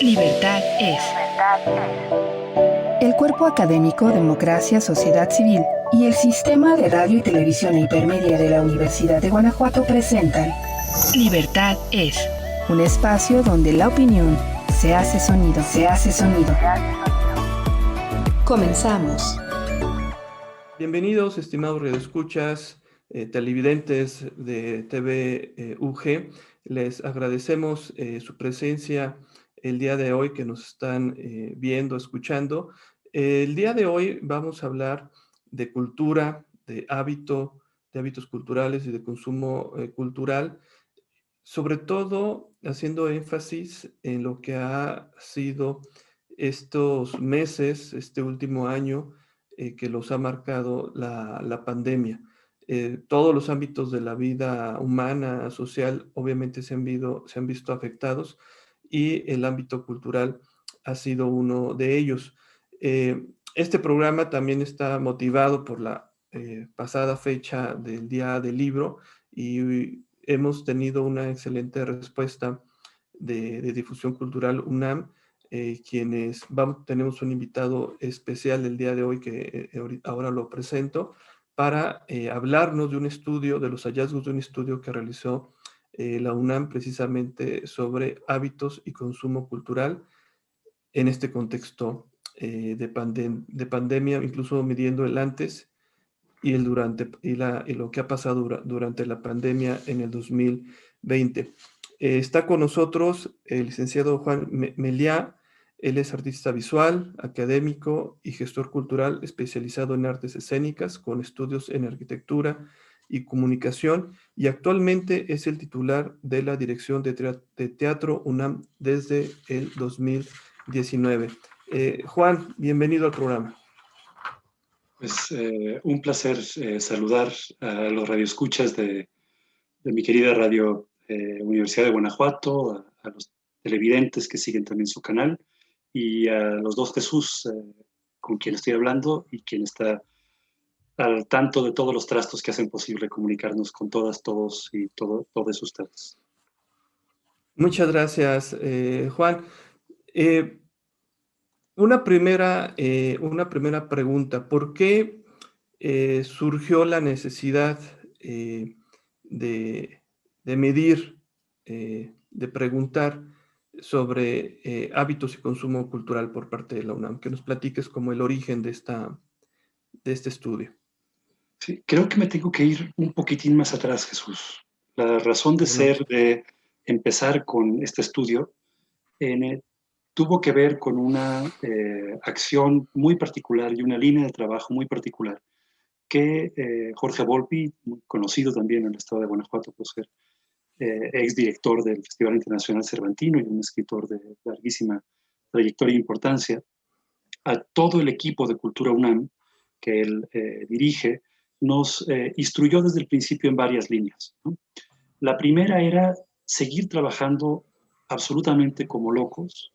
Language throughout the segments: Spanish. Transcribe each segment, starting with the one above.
Libertad es. El cuerpo académico, democracia, sociedad civil y el sistema de radio y televisión hipermedia de la Universidad de Guanajuato presentan Libertad es. un espacio donde la opinión se hace sonido. Comenzamos. Bienvenidos, estimados radioescuchas, televidentes de TV UG. Les agradecemos su presencia el día de hoy que nos están viendo, escuchando. El día de hoy vamos a hablar de cultura, de hábitos culturales y de consumo cultural, sobre todo haciendo énfasis en lo que ha sido estos meses, este último año, que los ha marcado la pandemia. Todos los ámbitos de la vida humana, social, obviamente se han visto afectados y el ámbito cultural ha sido uno de ellos. Este programa también está motivado por la pasada fecha del Día del Libro y hemos tenido una excelente respuesta de difusión cultural UNAM, tenemos un invitado especial el día de hoy que ahora lo presento para hablarnos de un estudio, de los hallazgos de un estudio que realizó la UNAM precisamente sobre hábitos y consumo cultural en este contexto de pandemia, incluso midiendo el antes y el durante y lo que ha pasado durante la pandemia en el 2020. Está con nosotros el licenciado Juan Meliá. Él es artista visual, académico y gestor cultural especializado en artes escénicas con estudios en arquitectura y comunicación, y actualmente es el titular de la dirección de Teatro UNAM desde el 2019. Juan, bienvenido al programa. Pues un placer saludar a los radioescuchas de mi querida radio Universidad de Guanajuato, a los televidentes que siguen también su canal y a los dos Jesús con quien estoy hablando y quien está al tanto de todos los trastos que hacen posible comunicarnos con todas, todos y todos ustedes. Muchas gracias, Juan. Una primera pregunta: ¿por qué surgió la necesidad de medir, de preguntar sobre hábitos y consumo cultural por parte de la UNAM? Que nos platiques como el origen de este estudio. Sí, creo que me tengo que ir un poquitín más atrás, Jesús. La razón de ser de empezar con este estudio tuvo que ver con una acción muy particular y una línea de trabajo muy particular que Jorge Volpi, muy conocido también en el estado de Guanajuato por ser exdirector del Festival Internacional Cervantino y un escritor de larguísima trayectoria e importancia, a todo el equipo de Cultura UNAM que él dirige, nos instruyó desde el principio en varias líneas, ¿no? La primera era seguir trabajando absolutamente como locos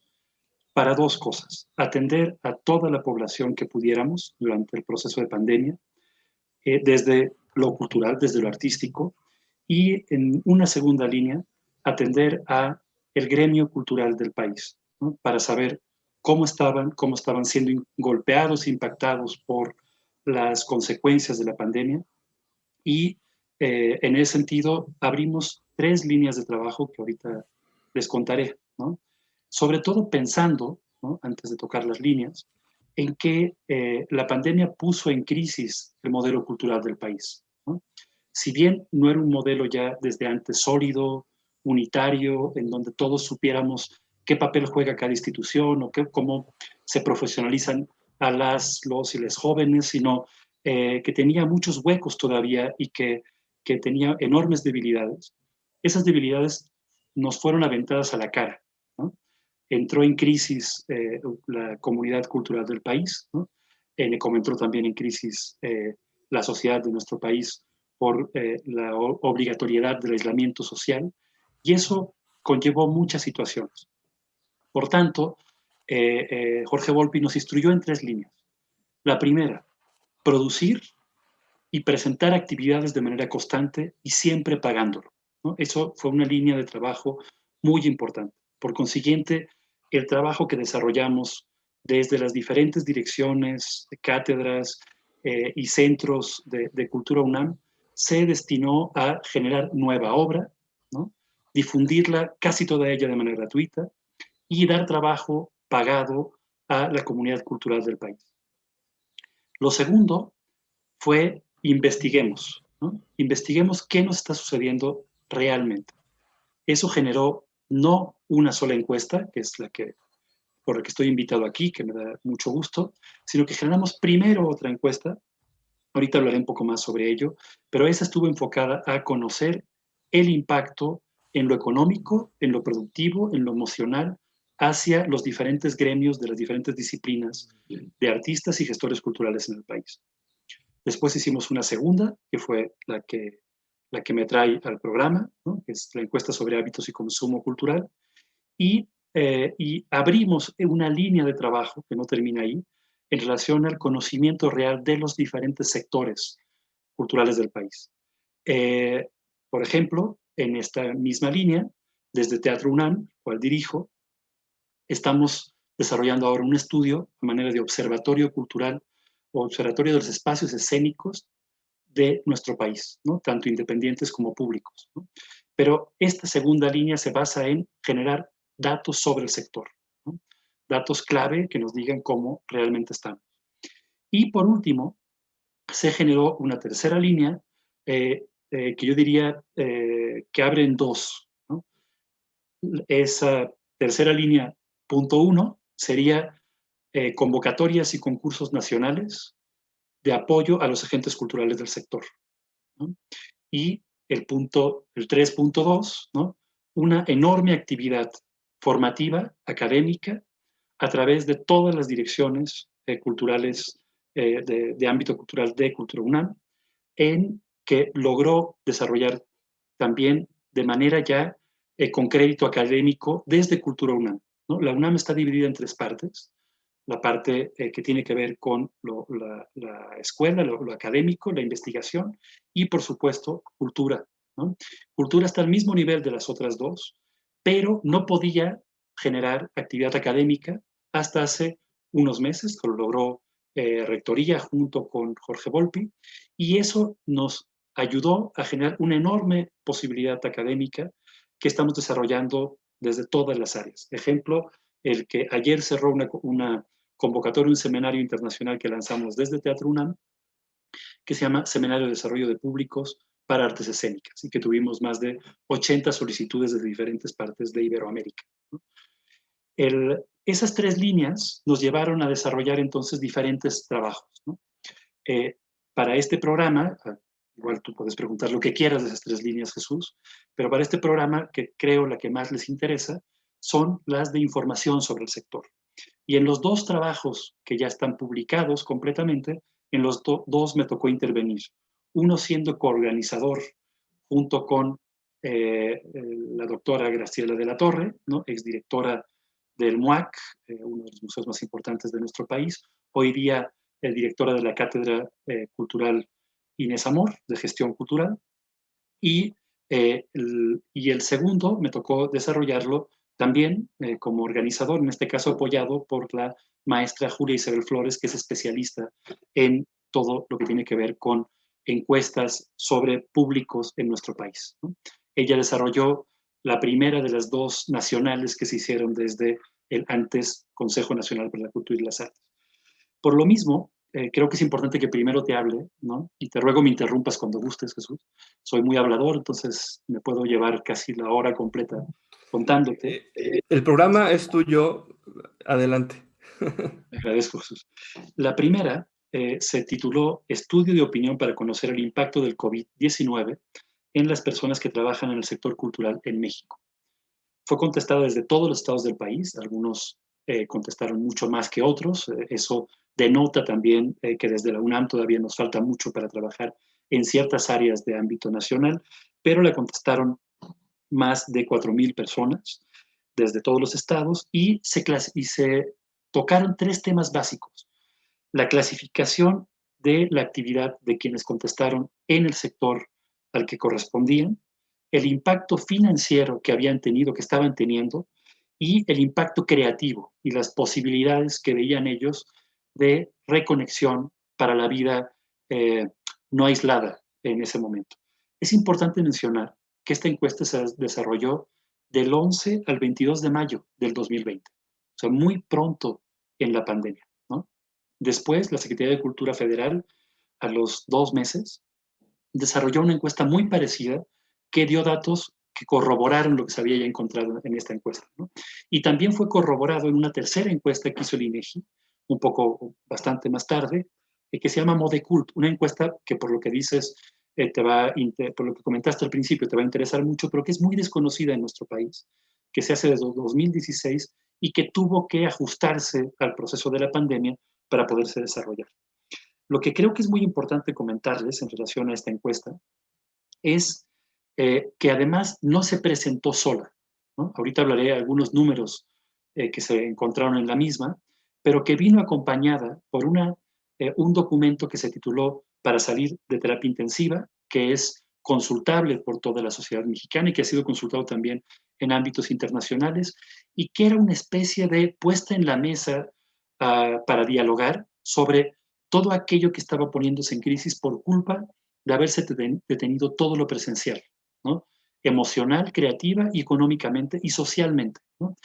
para dos cosas: atender a toda la población que pudiéramos durante el proceso de pandemia, desde lo cultural, desde lo artístico, y en una segunda línea, atender a el gremio cultural del país, ¿no? Para saber cómo estaban siendo golpeados, impactados por las consecuencias de la pandemia. Y en ese sentido abrimos tres líneas de trabajo que ahorita les contaré, ¿no? Sobre todo pensando, ¿no?, antes de tocar las líneas, en que la pandemia puso en crisis el modelo cultural del país, ¿no? Si bien no era un modelo ya desde antes sólido, unitario, en donde todos supiéramos qué papel juega cada institución o cómo se profesionalizan a los y las jóvenes, sino que tenía muchos huecos todavía y que tenía enormes debilidades. Esas debilidades nos fueron aventadas a la cara, ¿no? Entró en crisis la comunidad cultural del país, ¿no? Como entró también en crisis la sociedad de nuestro país por la obligatoriedad del aislamiento social, y eso conllevó muchas situaciones. Por tanto, Jorge Volpi nos instruyó en tres líneas. La primera, producir y presentar actividades de manera constante y siempre pagándolo, ¿no? Eso fue una línea de trabajo muy importante. Por consiguiente, el trabajo que desarrollamos desde las diferentes direcciones, cátedras y centros de Cultura UNAM se destinó a generar nueva obra, ¿no? Difundirla casi toda ella de manera gratuita y dar trabajo pagado a la comunidad cultural del país. Lo segundo fue investiguemos, ¿no? Investiguemos qué nos está sucediendo realmente. Eso generó no una sola encuesta, que es por la que estoy invitado aquí, que me da mucho gusto, sino que generamos primero otra encuesta. Ahorita hablaré un poco más sobre ello, pero esa estuvo enfocada a conocer el impacto en lo económico, en lo productivo, en lo emocional, hacia los diferentes gremios de las diferentes disciplinas de artistas y gestores culturales en el país. Después hicimos una segunda, que fue la que me trae al programa, ¿no? Que es la encuesta sobre hábitos y consumo cultural, y abrimos una línea de trabajo que no termina ahí, en relación al conocimiento real de los diferentes sectores culturales del país. Por ejemplo, en esta misma línea, desde Teatro UNAM, cual dirijo, estamos desarrollando ahora un estudio a manera de observatorio cultural o observatorio de los espacios escénicos de nuestro país, ¿no? Tanto independientes como públicos, ¿no? Pero esta segunda línea se basa en generar datos sobre el sector, ¿no? Datos clave que nos digan cómo realmente estamos. Y por último, se generó una tercera línea que yo diría que abre en dos, ¿no? Esa tercera línea, punto 1, sería convocatorias y concursos nacionales de apoyo a los agentes culturales del sector, ¿no? Y el 3.2, ¿no? Una enorme actividad formativa, académica, a través de todas las direcciones culturales de ámbito cultural de Cultura UNAM, en que logró desarrollar también de manera ya con crédito académico desde Cultura UNAM, ¿no? La UNAM está dividida en tres partes. La parte que tiene que ver con la escuela, lo académico, la investigación y, por supuesto, cultura, ¿no? Cultura está al mismo nivel de las otras dos, pero no podía generar actividad académica hasta hace unos meses, que lo logró Rectoría junto con Jorge Volpi, y eso nos ayudó a generar una enorme posibilidad académica que estamos desarrollando desde todas las áreas. Ejemplo, el que ayer cerró una convocatoria, un seminario internacional que lanzamos desde Teatro UNAM, que se llama Seminario de Desarrollo de Públicos para Artes Escénicas, y que tuvimos más de 80 solicitudes de diferentes partes de Iberoamérica. Esas tres líneas nos llevaron a desarrollar entonces diferentes trabajos, ¿no? Para este programa, igual tú puedes preguntar lo que quieras de esas tres líneas, Jesús, pero para este programa, que creo la que más les interesa, son las de información sobre el sector. Y en los dos trabajos que ya están publicados completamente, en los dos me tocó intervenir. Uno siendo coorganizador junto con la doctora Graciela de la Torre, ¿no? Exdirectora del MUAC, uno de los museos más importantes de nuestro país, hoy día directora de la Cátedra Cultural Inés Amor, de Gestión Cultural, y el segundo me tocó desarrollarlo también como organizador, en este caso apoyado por la maestra Julia Isabel Flores, que es especialista en todo lo que tiene que ver con encuestas sobre públicos en nuestro país, ¿no? Ella desarrolló la primera de las dos nacionales que se hicieron desde el antes Consejo Nacional para la Cultura y las Artes. Por lo mismo, creo que es importante que primero te hable, ¿no? Y te ruego me interrumpas cuando gustes, Jesús. Soy muy hablador, entonces me puedo llevar casi la hora completa contándote. El programa es tuyo, adelante. Me agradezco, Jesús. La primera se tituló Estudio de opinión para conocer el impacto del COVID-19 en las personas que trabajan en el sector cultural en México. Fue contestada desde todos los estados del país, algunos contestaron mucho más que otros, eso denota también que desde la UNAM todavía nos falta mucho para trabajar en ciertas áreas de ámbito nacional, pero la contestaron más de 4,000 personas desde todos los estados y se tocaron tres temas básicos. La clasificación de la actividad de quienes contestaron en el sector al que correspondían, el impacto financiero que habían tenido, que estaban teniendo, y el impacto creativo y las posibilidades que veían ellos de reconexión para la vida no aislada en ese momento. Es importante mencionar que esta encuesta se desarrolló del 11 al 22 de mayo del 2020, o sea, muy pronto en la pandemia, ¿no? Después, la Secretaría de Cultura Federal, a los 2 meses, desarrolló una encuesta muy parecida que dio datos que corroboraron lo que se había ya encontrado en esta encuesta, ¿no? Y también fue corroborado en una tercera encuesta que hizo el INEGI, un poco, bastante más tarde, que se llama Modecult, una encuesta que por lo que dices, por lo que comentaste al principio, te va a interesar mucho, pero que es muy desconocida en nuestro país, que se hace desde 2016 y que tuvo que ajustarse al proceso de la pandemia para poderse desarrollar. Lo que creo que es muy importante comentarles en relación a esta encuesta es que además no se presentó sola, ¿no? Ahorita hablaré de algunos números que se encontraron en la misma, pero que vino acompañada por un documento que se tituló Para salir de terapia intensiva, que es consultable por toda la sociedad mexicana y que ha sido consultado también en ámbitos internacionales, y que era una especie de puesta en la mesa para dialogar sobre todo aquello que estaba poniéndose en crisis por culpa de haberse detenido todo lo presencial, ¿no? Emocional, creativa y económicamente y socialmente, ¿no?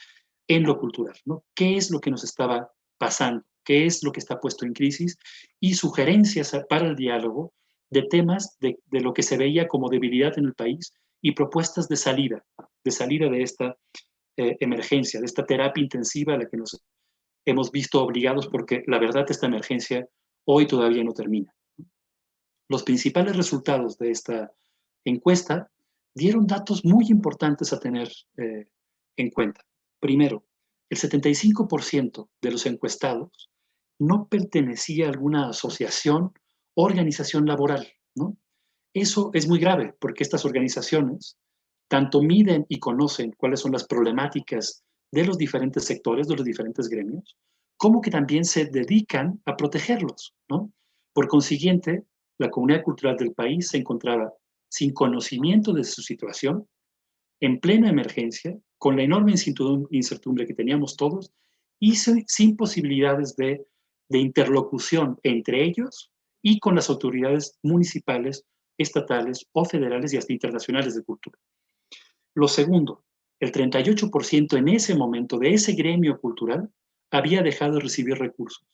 En lo cultural, ¿no? ¿Qué es lo que nos estaba pasando? ¿Qué es lo que está puesto en crisis? Y sugerencias para el diálogo de temas de lo que se veía como debilidad en el país y propuestas de salida de esta emergencia, de esta terapia intensiva a la que nos hemos visto obligados porque la verdad esta emergencia hoy todavía no termina. Los principales resultados de esta encuesta dieron datos muy importantes a tener en cuenta. Primero, el 75% de los encuestados no pertenecía a alguna asociación o organización laboral, ¿no? Eso es muy grave porque estas organizaciones tanto miden y conocen cuáles son las problemáticas de los diferentes sectores, de los diferentes gremios, como que también se dedican a protegerlos, ¿no? Por consiguiente, la comunidad cultural del país se encontraba sin conocimiento de su situación, en plena emergencia, con la enorme incertidumbre que teníamos todos y sin posibilidades de interlocución entre ellos y con las autoridades municipales, estatales o federales y hasta internacionales de cultura. Lo segundo, el 38% en ese momento de ese gremio cultural había dejado de recibir recursos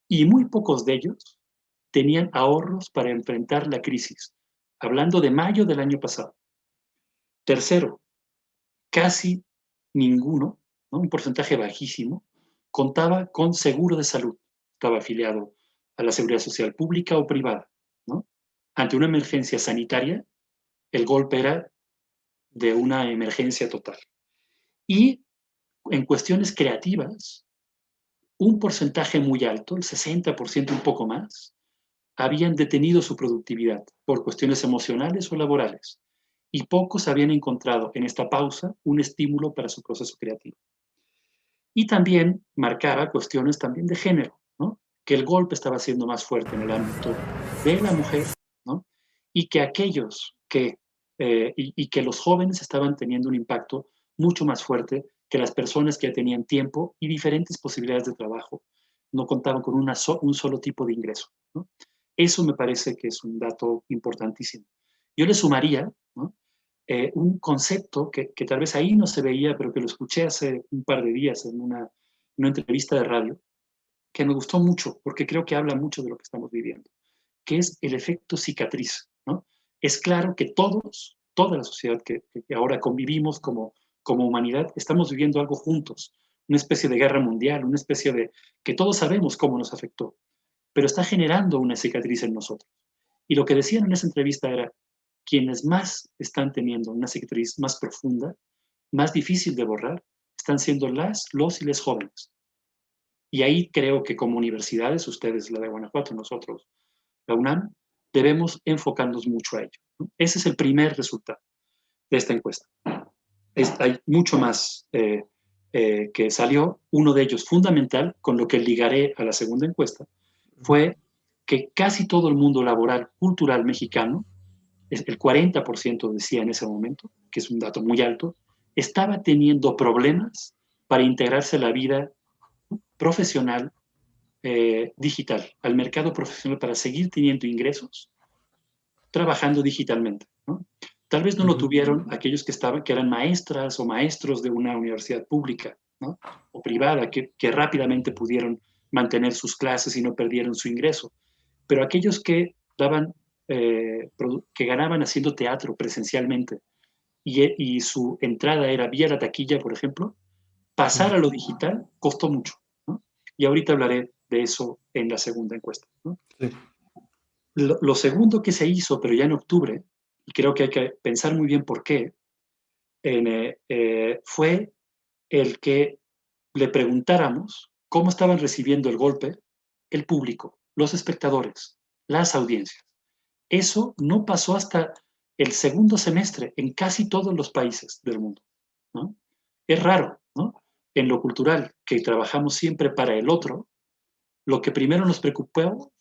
y muy pocos de ellos tenían ahorros para enfrentar la crisis, hablando de mayo del año pasado. Tercero, casi ninguno, ¿no? Un porcentaje bajísimo, contaba con seguro de salud, estaba afiliado a la seguridad social pública o privada, ¿no? Ante una emergencia sanitaria, el golpe era de una emergencia total. Y en cuestiones creativas, un porcentaje muy alto, el 60%, un poco más, habían detenido su productividad por cuestiones emocionales o laborales, y pocos habían encontrado en esta pausa un estímulo para su proceso creativo. Y también marcaba cuestiones también de género, ¿no? Que el golpe estaba siendo más fuerte en el ámbito de la mujer, ¿no? Y que aquellos que, y que los jóvenes estaban teniendo un impacto mucho más fuerte que las personas que ya tenían tiempo y diferentes posibilidades de trabajo, no contaban con un solo tipo de ingreso, ¿no? Eso me parece que es un dato importantísimo. Yo le sumaría, ¿no? Un concepto que tal vez ahí no se veía, pero que lo escuché hace un par de días en una entrevista de radio, que me gustó mucho, porque creo que habla mucho de lo que estamos viviendo, que es el efecto cicatriz, ¿no? Es claro que todos, toda la sociedad que ahora convivimos como humanidad, estamos viviendo algo juntos, una especie de guerra mundial, una especie de que todos sabemos cómo nos afectó, pero está generando una cicatriz en nosotros. Y lo que decían en esa entrevista era, quienes más están teniendo una cicatriz más profunda, más difícil de borrar, están siendo los y les jóvenes. Y ahí creo que como universidades, ustedes, la de Guanajuato, nosotros, la UNAM, debemos enfocarnos mucho a ello, ¿no? Ese es el primer resultado de esta encuesta. Hay mucho más que salió. Uno de ellos fundamental, con lo que ligaré a la segunda encuesta, fue que casi todo el mundo laboral, cultural mexicano, el 40% decía en ese momento, que es un dato muy alto, estaba teniendo problemas para integrarse a la vida profesional digital, al mercado profesional para seguir teniendo ingresos trabajando digitalmente, ¿no? Tal vez no lo tuvieron aquellos que eran maestras o maestros de una universidad pública, ¿no? O privada, que rápidamente pudieron mantener sus clases y no perdieron su ingreso. Pero aquellos que que ganaban haciendo teatro presencialmente y su entrada era vía la taquilla, por ejemplo, pasar a lo digital costó mucho, ¿no? Y ahorita hablaré de eso en la segunda encuesta, ¿no? Sí. Lo segundo que se hizo, pero ya en octubre, y creo que hay que pensar muy bien por qué, fue el que le preguntáramos cómo estaban recibiendo el golpe el público, los espectadores, las audiencias. Eso no pasó hasta el segundo semestre en casi todos los países del mundo, ¿no? Es raro, ¿no? En lo cultural, que trabajamos siempre para el otro, lo que primero nos preocupó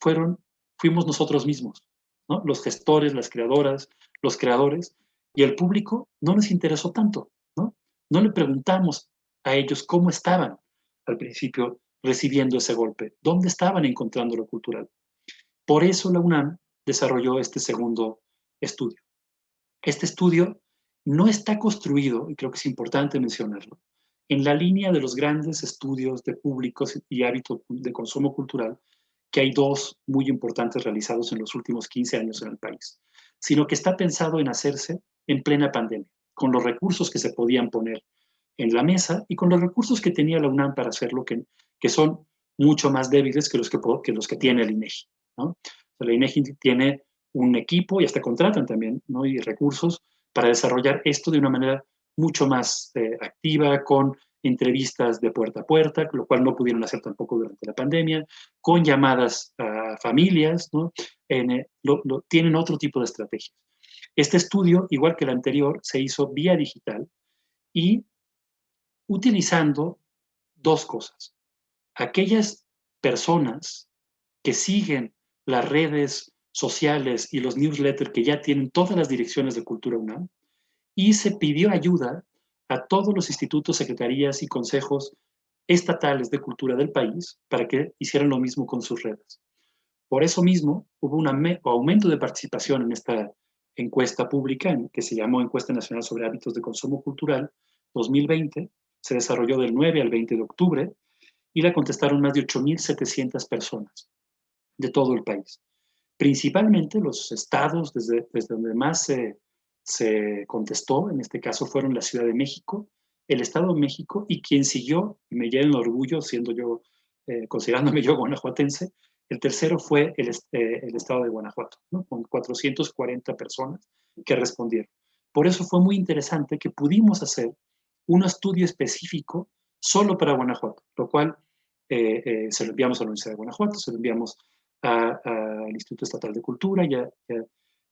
fuimos nosotros mismos, ¿no? Los gestores, las creadoras, los creadores, y el público no les interesó tanto, ¿no? No le preguntamos a ellos cómo estaban al principio recibiendo ese golpe, dónde estaban encontrando lo cultural. Por eso la UNAM desarrolló este segundo estudio. Este estudio no está construido, y creo que es importante mencionarlo, en la línea de los grandes estudios de públicos y hábitos de consumo cultural, que hay dos muy importantes realizados en los últimos 15 años en el país, sino que está pensado en hacerse en plena pandemia, con los recursos que se podían poner en la mesa y con los recursos que tenía la UNAM para hacerlo, que son mucho más débiles que los que tiene el INEGI, ¿no? O sea, la INEGI tiene un equipo y hasta contratan también, ¿no? Y recursos para desarrollar esto de una manera mucho más activa, con entrevistas de puerta a puerta, lo cual no pudieron hacer tampoco durante la pandemia, con llamadas a familias, ¿no? Tienen otro tipo de estrategias. Este estudio, igual que el anterior, se hizo vía digital y utilizando dos cosas. Aquellas personas que siguen las redes sociales y los newsletters que ya tienen todas las direcciones de Cultura UNAM, y se pidió ayuda a todos los institutos, secretarías y consejos estatales de cultura del país para que hicieran lo mismo con sus redes. Por eso mismo hubo un aumento de participación en esta encuesta pública que se llamó Encuesta Nacional sobre Hábitos de Consumo Cultural 2020, se desarrolló del 9 al 20 de octubre y la contestaron más de 8.700 personas de todo el país. Principalmente los estados desde donde más se contestó, en este caso fueron la Ciudad de México, el Estado de México, y quien siguió, y me llena el orgullo, siendo yo, considerándome yo guanajuatense, el tercero fue el Estado de Guanajuato, ¿no? Con 440 personas que respondieron. Por eso fue muy interesante que pudimos hacer un estudio específico solo para Guanajuato, lo cual se lo enviamos a la Universidad de Guanajuato, se lo enviamos al Instituto Estatal de Cultura,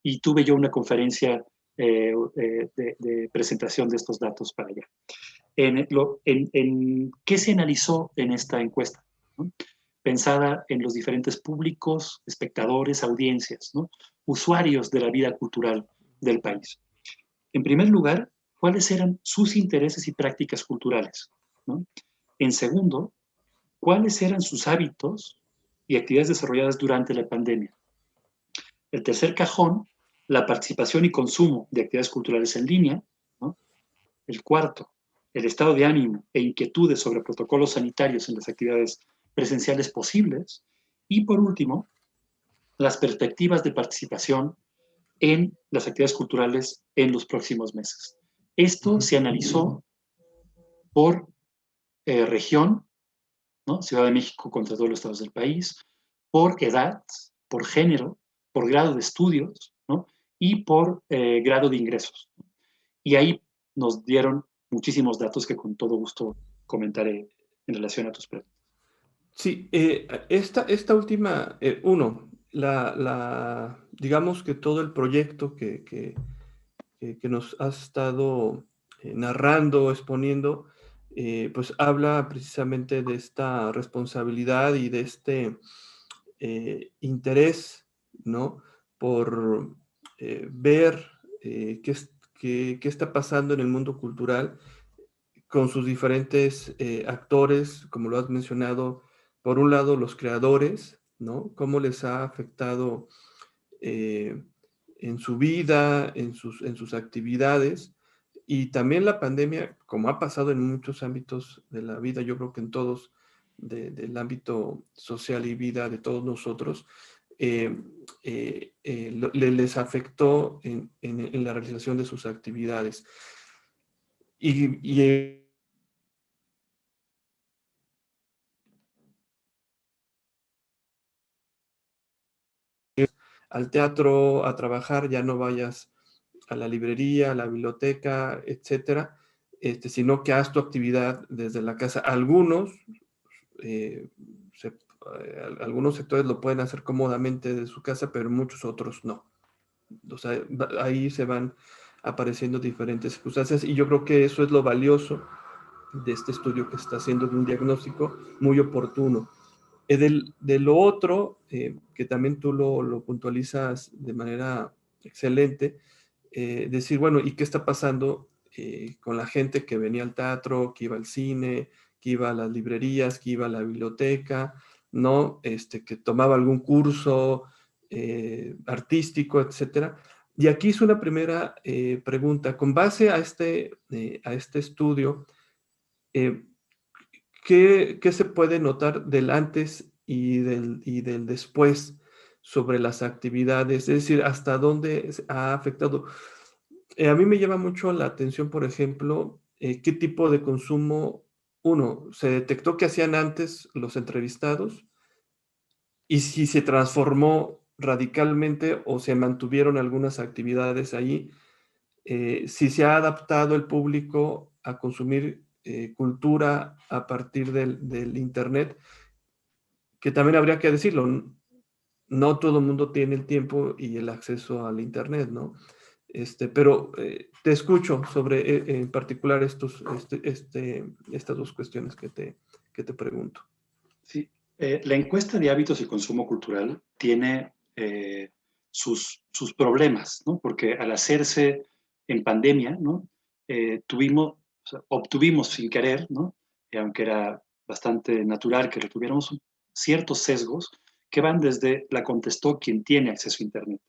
y tuve yo una conferencia de presentación de estos datos para allá. ¿Qué se analizó en esta encuesta? ¿No? Pensada en los diferentes públicos, espectadores, audiencias, ¿no? Usuarios de la vida cultural del país. En primer lugar, ¿cuáles eran sus intereses y prácticas culturales? ¿No? En segundo, ¿cuáles eran sus hábitos y actividades desarrolladas durante la pandemia? El tercer cajón, la participación y consumo de actividades culturales en línea, ¿no? El cuarto, el estado de ánimo e inquietudes sobre protocolos sanitarios en las actividades presenciales posibles. Y por último, las perspectivas de participación en las actividades culturales en los próximos meses. Esto se analizó por región, ¿no? Ciudad de México contra todos los estados del país, por edad, por género, por grado de estudios, ¿no? Y por grado de ingresos. Y ahí nos dieron muchísimos datos que con todo gusto comentaré en relación a tus preguntas. Sí, esta última, digamos que todo el proyecto que nos has estado narrando, exponiendo, pues habla precisamente de esta responsabilidad y de este interés, ¿no? Por ver qué está pasando en el mundo cultural, con sus diferentes actores, como lo has mencionado, por un lado los creadores, ¿no? Cómo les ha afectado en su vida, en sus actividades, y también la pandemia, como ha pasado en muchos ámbitos de la vida, yo creo que en todos, del ámbito social y vida de todos nosotros, les afectó en la realización de sus actividades. Y al teatro, a trabajar, ya no vayas a la librería, a la biblioteca, etcétera, sino que haz tu actividad desde la casa. Eh, se, algunos sectores lo pueden hacer cómodamente de su casa, pero muchos otros no. O sea, ahí se van apareciendo diferentes circunstancias y yo creo que eso es lo valioso de este estudio que está haciendo, de un diagnóstico muy oportuno. De lo otro, que también tú lo puntualizas de manera excelente, decir, bueno, ¿y qué está pasando con la gente que venía al teatro, que iba al cine, que iba a las librerías, que iba a la biblioteca, ¿no? Que tomaba algún curso artístico, etcétera? Y aquí es una primera pregunta. Con base a este estudio, eh, ¿qué se puede notar del antes y del después sobre las actividades? Es decir, ¿hasta dónde ha afectado? A mí me llama mucho la atención, por ejemplo, qué tipo de consumo, uno, se detectó que hacían antes los entrevistados y si se transformó radicalmente o se mantuvieron algunas actividades ahí, si se ha adaptado el público a consumir cultura a partir del Internet, que también habría que decirlo, no todo el mundo tiene el tiempo y el acceso al Internet, ¿no? Pero te escucho sobre en particular estas dos cuestiones que te pregunto. Sí, la encuesta de hábitos y consumo cultural tiene sus problemas, ¿no? Porque al hacerse en pandemia, ¿no? Obtuvimos sin querer, ¿no? Aunque era bastante natural que lo tuviéramos, ciertos sesgos que van desde la contestó quien tiene acceso a Internet,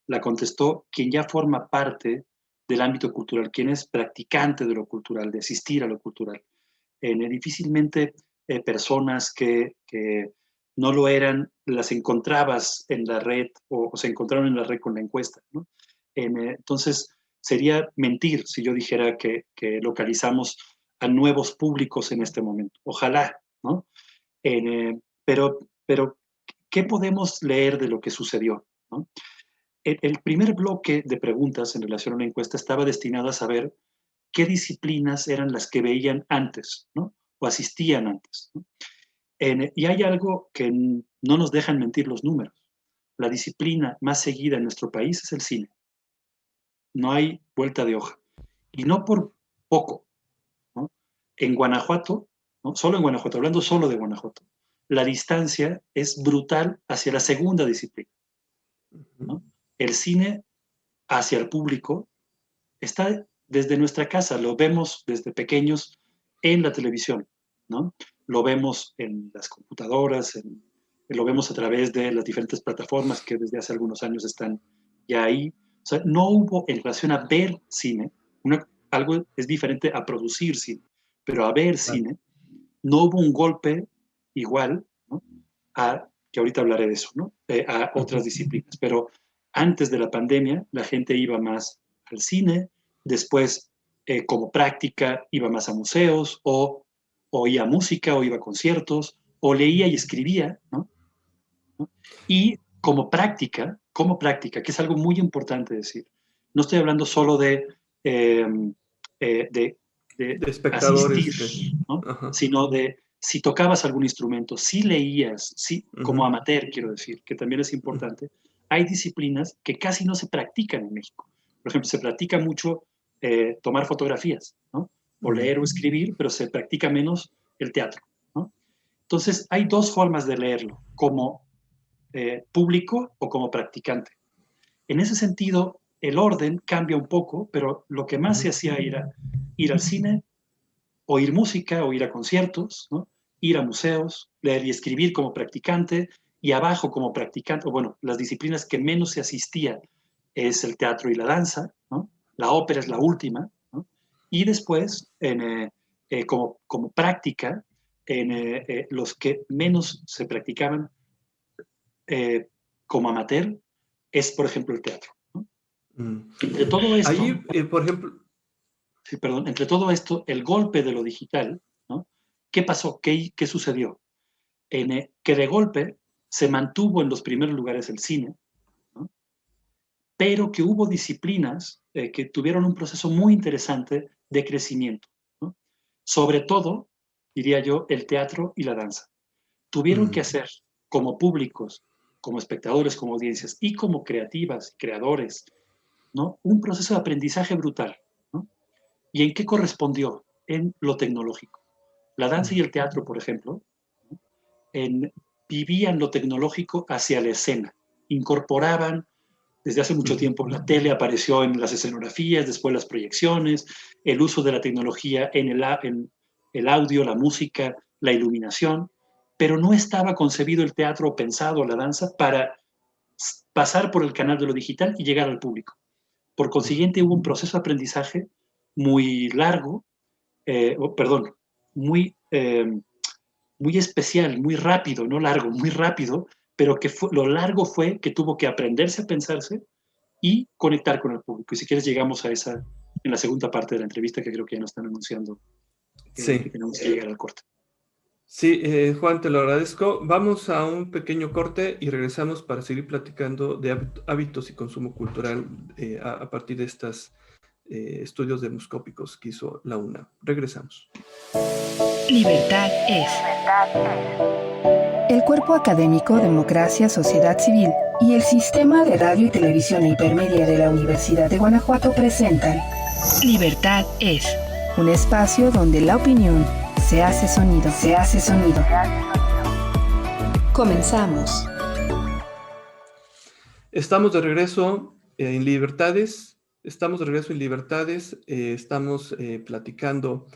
la contestó quien ya forma parte del ámbito cultural, quien es practicante de lo cultural, de asistir a lo cultural. Difícilmente personas que no lo eran, las encontrabas en la red o se encontraron en la red con la encuesta, ¿no? Entonces, sería mentir si yo dijera que localizamos a nuevos públicos en este momento. Ojalá, ¿no? Pero, ¿qué podemos leer de lo que sucedió, ¿no? El primer bloque de preguntas en relación a una encuesta estaba destinado a saber qué disciplinas eran las que veían antes, ¿no? O asistían antes, ¿no? Y hay algo que no nos dejan mentir los números. La disciplina más seguida en nuestro país es el cine. No hay vuelta de hoja. Y no por poco, ¿no? En Guanajuato, ¿no? Solo en Guanajuato, hablando solo de Guanajuato, la distancia es brutal hacia la segunda disciplina, ¿no? El cine hacia el público está desde nuestra casa, lo vemos desde pequeños en la televisión, ¿no? Lo vemos en las computadoras, lo vemos a través de las diferentes plataformas que desde hace algunos años están ya ahí. O sea, no hubo en relación a ver cine, algo es diferente a producir cine, pero a ver cine, no hubo un golpe igual, ¿no? Que ahorita hablaré de eso, ¿no? A otras disciplinas, pero antes de la pandemia la gente iba más al cine, después como práctica iba más a museos o oía música o iba a conciertos o leía y escribía, ¿no? Y como práctica, que es algo muy importante decir, no estoy hablando solo de espectadores. asistir, ¿no? Sino de si tocabas algún instrumento, si leías, si, como amateur, quiero decir, que también es importante, hay disciplinas que casi no se practican en México. Por ejemplo, se practica mucho tomar fotografías, ¿no? O leer o escribir, pero se practica menos el teatro, ¿no? Entonces, hay dos formas de leerlo, como público o como practicante. En ese sentido, el orden cambia un poco, pero lo que más se hacía era ir al cine, oír música, o ir a conciertos, ¿no? Ir a museos, leer y escribir como practicante, y abajo como practicante, o bueno, las disciplinas que menos se asistía es el teatro y la danza, ¿no? La ópera es la última, ¿no? Y después, como práctica, los que menos se practicaban como amateur es, por ejemplo, el teatro, ¿no? Entre todo esto, Ahí, por ejemplo, sí, perdón, entre todo esto, el golpe de lo digital, ¿no? ¿Qué pasó? ¿Qué sucedió? Que de golpe se mantuvo en los primeros lugares el cine, ¿no? Pero que hubo disciplinas que tuvieron un proceso muy interesante de crecimiento, ¿no? Sobre todo, diría yo, el teatro y la danza. Tuvieron que hacer como públicos, como espectadores, como audiencias y como creativas, creadores, ¿no? Un proceso de aprendizaje brutal, ¿no? ¿Y en qué correspondió? En lo tecnológico. La danza y el teatro, por ejemplo, vivían lo tecnológico hacia la escena, incorporaban desde hace mucho tiempo. La tele apareció en las escenografías, después las proyecciones, el uso de la tecnología en el audio, la música, la iluminación, pero no estaba concebido el teatro o pensado la danza para pasar por el canal de lo digital y llegar al público. Por consiguiente, hubo un proceso de aprendizaje muy largo, muy, muy especial, muy rápido, no largo, muy rápido, pero lo largo fue que tuvo que aprenderse a pensarse y conectar con el público. Y si quieres llegamos a esa en la segunda parte de la entrevista, que creo que ya nos están anunciando que sí. tenemos que llegar al corte. Sí, Juan, te lo agradezco. Vamos a un pequeño corte y regresamos para seguir platicando de hábitos y consumo cultural a partir de estos estudios demoscópicos que hizo la UNAM. Regresamos. Libertad es. El Cuerpo Académico Democracia, Sociedad Civil y el Sistema de Radio y Televisión Hipermedia de la Universidad de Guanajuato presentan Libertad es. un espacio donde la opinión se hace sonido, se hace sonido. Comenzamos. Estamos de regreso en Libertades. Estamos platicando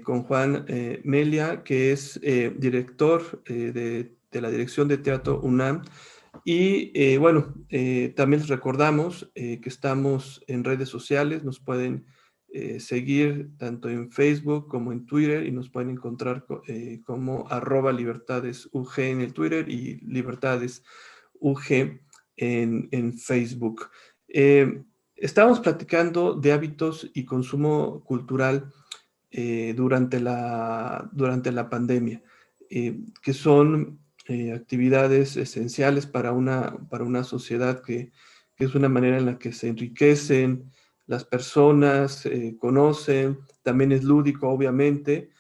con Juan Melia, que es director de la Dirección de Teatro UNAM. Y también les recordamos que estamos en redes sociales. Nos pueden seguir tanto en Facebook como en Twitter y nos pueden encontrar como @libertadesug en el Twitter y libertadesug en Facebook. Estábamos platicando de hábitos y consumo cultural durante la pandemia, que son actividades esenciales para una sociedad que es una manera en la que se enriquecen las personas, conocen, también es lúdico, obviamente,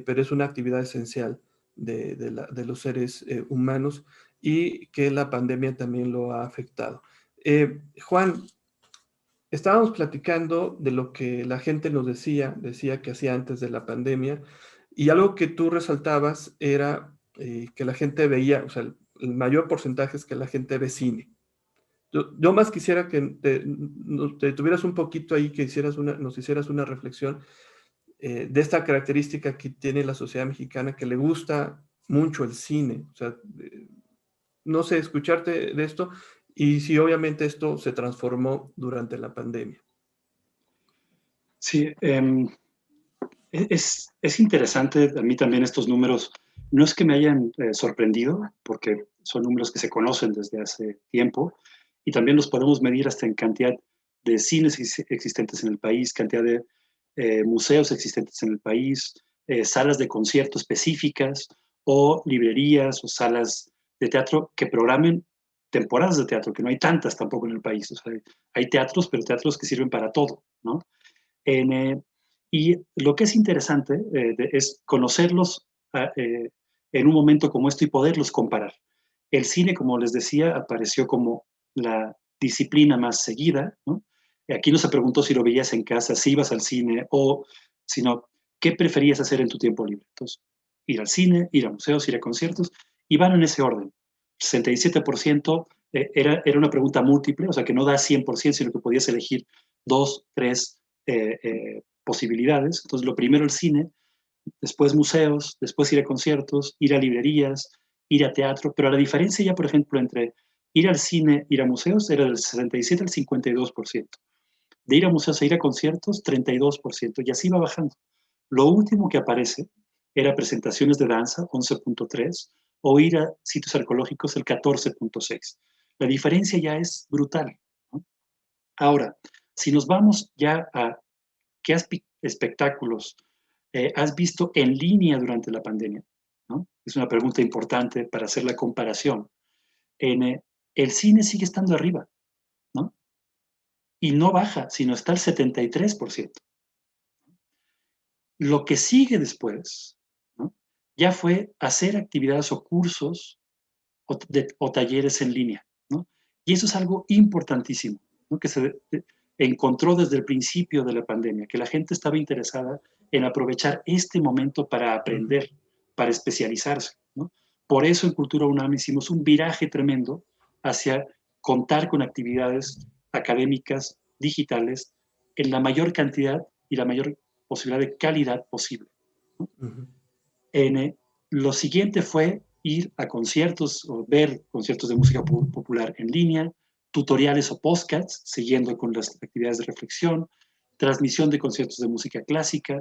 pero es una actividad esencial de los seres humanos y que la pandemia también lo ha afectado. Juan, estábamos platicando de lo que la gente nos decía que hacía antes de la pandemia, y algo que tú resaltabas era que la gente veía, o sea, el mayor porcentaje es que la gente ve cine. Yo más quisiera que te tuvieras un poquito ahí, que nos hicieras una reflexión de esta característica que tiene la sociedad mexicana, que le gusta mucho el cine. O sea, no sé, escucharte de esto y si obviamente esto se transformó durante la pandemia. Sí, es interesante a mí también estos números. No es que me hayan sorprendido, porque son números que se conocen desde hace tiempo, y también los podemos medir hasta en cantidad de cines existentes en el país, cantidad de museos existentes en el país, salas de concierto específicas, o librerías o salas de teatro que programen temporadas de teatro, que no hay tantas tampoco en el país. O sea, hay teatros, pero teatros que sirven para todo, ¿no? Y lo que es interesante es conocerlos en un momento como esto y poderlos comparar. El cine, como les decía, apareció como la disciplina más seguida, ¿no? Aquí no se preguntó si lo veías en casa, si ibas al cine, sino qué preferías hacer en tu tiempo libre. Entonces, ir al cine, ir a museos, ir a conciertos, y van en ese orden. 67% era una pregunta múltiple, o sea que no da 100%, sino que podías elegir 2, 3 posibilidades. Entonces, lo primero el cine, después museos, después ir a conciertos, ir a librerías, ir a teatro, pero la diferencia ya, por ejemplo, entre ir al cine, ir a museos, era del 67 al 52%. De ir a museos a ir a conciertos, 32%, y así va bajando. Lo último que aparece era presentaciones de danza, 11.3, o ir a sitios arqueológicos, el 14.6. La diferencia ya es brutal, ¿no? Ahora, si nos vamos ya a qué espectáculos has visto en línea durante la pandemia, ¿no? Es una pregunta importante para hacer la comparación. El cine sigue estando arriba, ¿no? Y no baja, sino está al 73%. Lo que sigue después, ¿no? Ya fue hacer actividades o cursos o talleres en línea, ¿no? Y eso es algo importantísimo, ¿no? Que se encontró desde el principio de la pandemia, que la gente estaba interesada en aprovechar este momento para aprender, para especializarse, ¿no? Por eso en Cultura UNAM hicimos un viraje tremendo hacia contar con actividades académicas, digitales, en la mayor cantidad y la mayor posibilidad de calidad posible, ¿no? Lo siguiente fue ir a conciertos o ver conciertos de música popular en línea, tutoriales o podcasts, siguiendo con las actividades de reflexión, transmisión de conciertos de música clásica,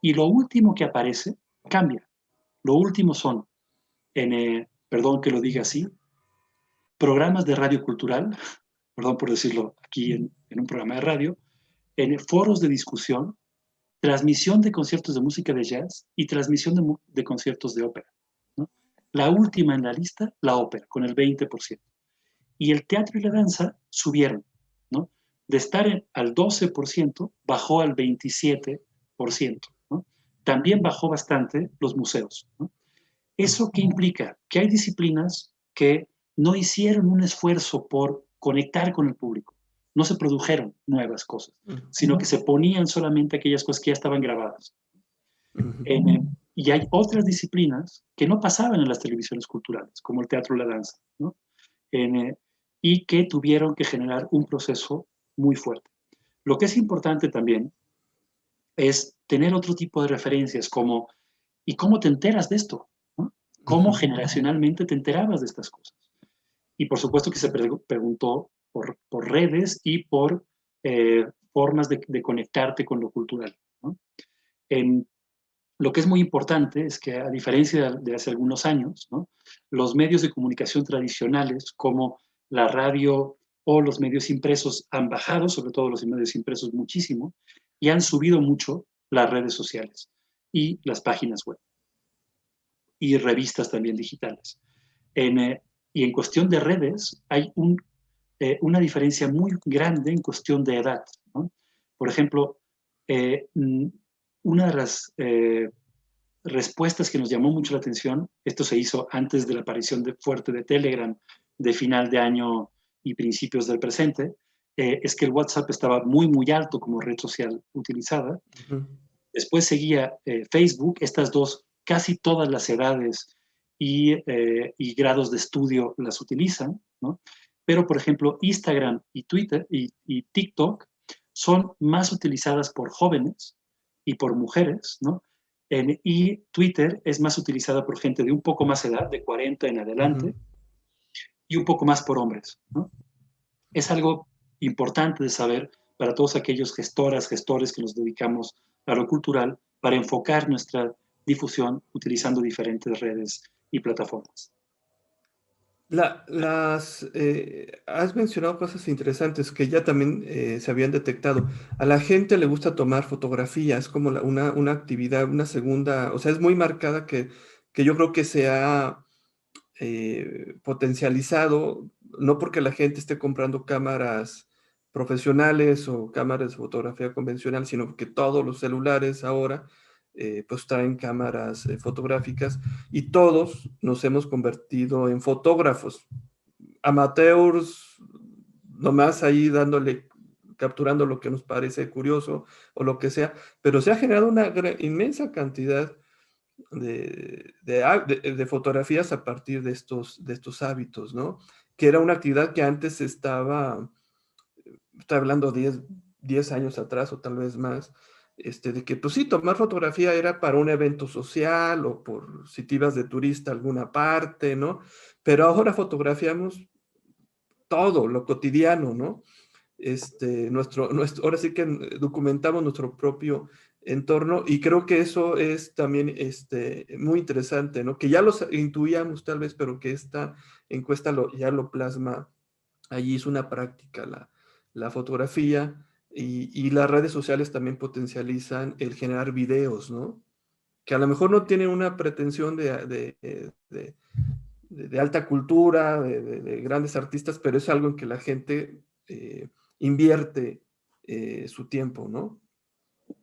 y lo último que aparece cambia. Lo último son, perdón que lo diga así, programas de radio cultural, perdón por decirlo aquí en un programa de radio, en foros de discusión, transmisión de conciertos de música de jazz y transmisión de conciertos de ópera, ¿no? La última en la lista, la ópera, con el 20%. Y el teatro y la danza subieron, ¿no? De estar al 12%, bajó al 27%, ¿no? También bajó bastante los museos, ¿no? ¿Eso qué implica? Que hay disciplinas que no hicieron un esfuerzo por conectar con el público. No se produjeron nuevas cosas, sino que se ponían solamente aquellas cosas que ya estaban grabadas. Y hay otras disciplinas que no pasaban en las televisiones culturales, como el teatro o la danza, ¿no? Y que tuvieron que generar un proceso muy fuerte. Lo que es importante también es tener otro tipo de referencias, como, ¿y cómo te enteras de esto? ¿No? ¿Cómo generacionalmente te enterabas de estas cosas? Y por supuesto que se preguntó por redes y por formas de conectarte con lo cultural, ¿no? Lo que es muy importante es que, a diferencia de hace algunos años, ¿no? Los medios de comunicación tradicionales, como la radio o los medios impresos, han bajado, sobre todo los medios impresos, muchísimo, y han subido mucho las redes sociales y las páginas web y revistas también digitales. Y en cuestión de redes hay una diferencia muy grande en cuestión de edad, ¿no? Por ejemplo, una de las respuestas que nos llamó mucho la atención, esto se hizo antes de la aparición fuerte de Telegram de final de año y principios del presente, es que el WhatsApp estaba muy, muy alto como red social utilizada. Después seguía Facebook, estas dos, casi todas las edades y grados de estudio las utilizan, ¿no? Pero, por ejemplo, Instagram y Twitter y TikTok son más utilizadas por jóvenes y por mujeres, ¿no? Y Twitter es más utilizada por gente de un poco más edad, de 40 en adelante, y un poco más por hombres, ¿no? Es algo importante de saber para todos aquellos gestoras, gestores que nos dedicamos a lo cultural, para enfocar nuestra difusión utilizando diferentes redes y plataformas. Has mencionado cosas interesantes que ya también se habían detectado. A la gente le gusta tomar fotografías como una actividad, una segunda, o sea, es muy marcada que yo creo que se ha potencializado, no porque la gente esté comprando cámaras profesionales o cámaras de fotografía convencional, sino porque todos los celulares ahora pues traen cámaras fotográficas y todos nos hemos convertido en fotógrafos, amateurs, nomás ahí capturando lo que nos parece curioso o lo que sea, pero se ha generado una inmensa cantidad de fotografías a partir de estos hábitos, ¿no? Que era una actividad que antes estoy hablando 10 años atrás o tal vez más, de que, pues sí, tomar fotografía era para un evento social o por si te ibas de turista a alguna parte, ¿no? Pero ahora fotografiamos todo, lo cotidiano, ¿no? Ahora sí que documentamos nuestro propio entorno y creo que eso es también muy interesante, ¿no? Que ya lo intuíamos tal vez, pero que esta encuesta ya lo plasma. Allí es una práctica la fotografía y las redes sociales también potencializan el generar videos, ¿no? Que a lo mejor no tienen una pretensión de alta cultura, de grandes artistas, pero es algo en que la gente invierte su tiempo, ¿no?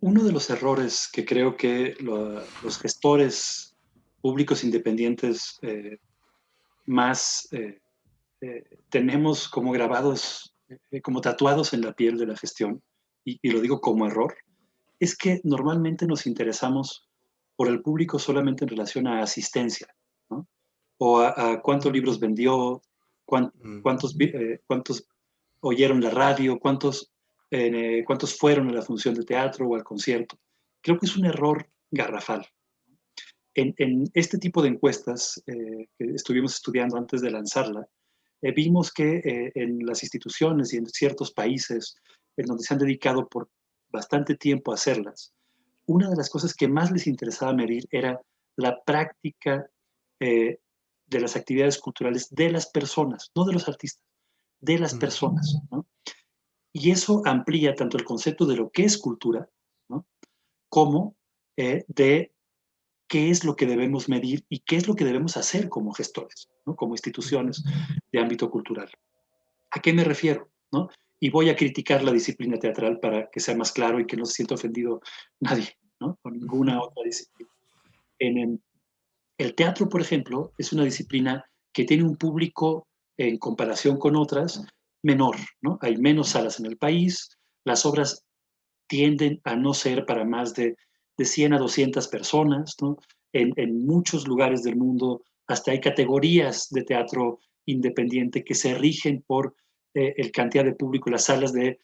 Uno de los errores que creo que los gestores públicos independientes más tenemos como grabados, como tatuados en la piel de la gestión, y lo digo como error, es que normalmente nos interesamos por el público solamente en relación a asistencia, ¿no? O a cuántos libros vendió, cuántos oyeron la radio, cuántos fueron a la función de teatro o al concierto. Creo que es un error garrafal. En este tipo de encuestas que estuvimos estudiando antes de lanzarla, vimos que en las instituciones y en ciertos países en donde se han dedicado por bastante tiempo a hacerlas, una de las cosas que más les interesaba medir era la práctica de las actividades culturales de las personas, no de los artistas, de las personas, ¿no? Y eso amplía tanto el concepto de lo que es cultura, ¿no? Como de qué es lo que debemos medir y qué es lo que debemos hacer como gestores, ¿no? Como instituciones de ámbito cultural. ¿A qué me refiero? ¿No? Y voy a criticar la disciplina teatral para que sea más claro y que no se sienta ofendido nadie, ¿no? O ninguna otra disciplina. El teatro, por ejemplo, es una disciplina que tiene un público, en comparación con otras, menor, ¿no? Hay menos salas en el país, las obras tienden a no ser para más de 100 a 200 personas, ¿no? En muchos lugares del mundo hasta hay categorías de teatro independiente que se rigen por el cantidad de público, las salas de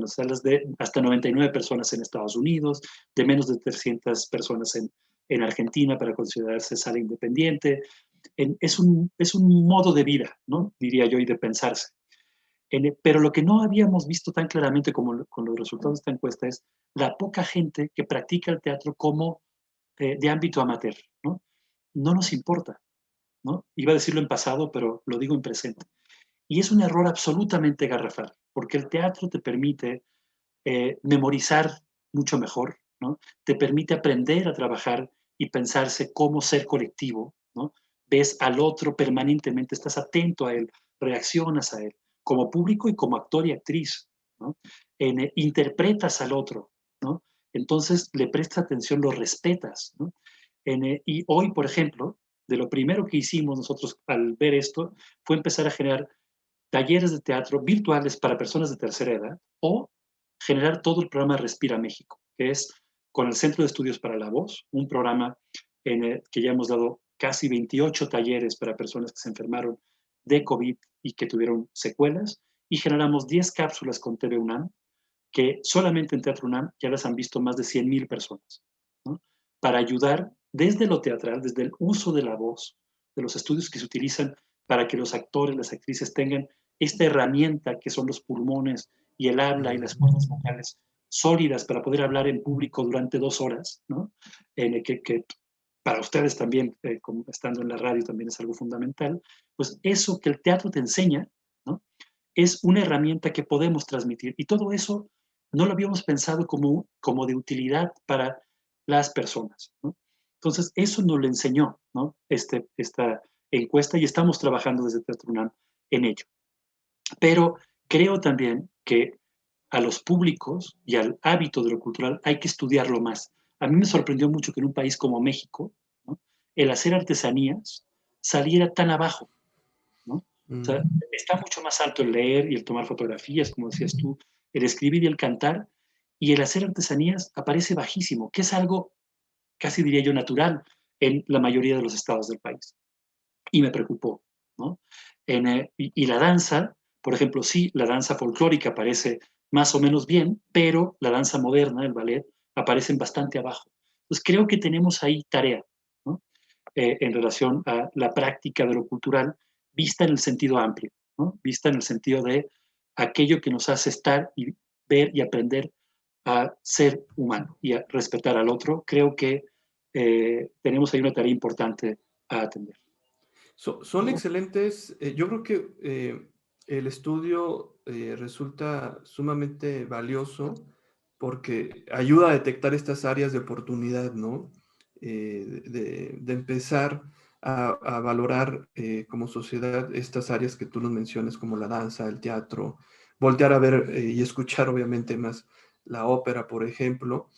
salas de hasta 99 personas en Estados Unidos, de menos de 300 personas en Argentina para considerarse sala independiente. Es un modo de vida, ¿no? Diría yo, y de pensarse. Pero lo que no habíamos visto tan claramente como con los resultados de esta encuesta es la poca gente que practica el teatro como de ámbito amateur, ¿no? No nos importa, ¿no? Iba a decirlo en pasado, pero lo digo en presente. Y es un error absolutamente garrafal, porque el teatro te permite memorizar mucho mejor, ¿no? Te permite aprender a trabajar y pensarse cómo ser colectivo, ¿no? Ves al otro permanentemente, estás atento a él, reaccionas a él, como público y como actor y actriz, ¿no? Interpretas al otro, ¿no? Entonces le prestas atención, lo respetas, ¿no? Y hoy, por ejemplo, de lo primero que hicimos nosotros al ver esto fue empezar a generar talleres de teatro virtuales para personas de tercera edad o generar todo el programa Respira México, que es con el Centro de Estudios para la Voz, un programa en el que ya hemos dado casi 28 talleres para personas que se enfermaron de COVID y que tuvieron secuelas, y generamos 10 cápsulas con TV UNAM, que solamente en Teatro UNAM ya las han visto más de 100,000 personas, ¿no? Para ayudar desde lo teatral, desde el uso de la voz, de los estudios que se utilizan para que los actores, las actrices tengan esta herramienta que son los pulmones y el habla y las cuerdas vocales sólidas para poder hablar en público durante 2 horas, ¿no? Que para ustedes también, como estando en la radio, también es algo fundamental. Pues eso que el teatro te enseña, ¿no? Es una herramienta que podemos transmitir. Y todo eso no lo habíamos pensado como de utilidad para las personas, ¿no? Entonces, eso nos lo enseñó, ¿no? Esta encuesta, y estamos trabajando desde Teatro UNAM en ello. Pero creo también que a los públicos y al hábito de lo cultural hay que estudiarlo más. A mí me sorprendió mucho que en un país como México, ¿no? El hacer artesanías saliera tan abajo, ¿no? O sea, está mucho más alto el leer y el tomar fotografías, como decías tú, el escribir y el cantar, y el hacer artesanías aparece bajísimo, que es algo, casi diría yo, natural en la mayoría de los estados del país. Y me preocupó, ¿no? Y la danza, por ejemplo, sí, la danza folclórica aparece más o menos bien, pero la danza moderna, el ballet, aparecen bastante abajo. Entonces creo que tenemos ahí tarea, ¿no? En relación a la práctica de lo cultural, vista en el sentido amplio, ¿no? Vista en el sentido de aquello que nos hace estar y ver y aprender a ser humano y a respetar al otro. Creo que tenemos ahí una tarea importante a atender. Son excelentes. Yo creo que el estudio resulta sumamente valioso porque ayuda a detectar estas áreas de oportunidad, ¿no? De empezar a valorar como sociedad estas áreas que tú nos mencionas, como la danza, el teatro, voltear a ver y escuchar obviamente más la ópera, por ejemplo.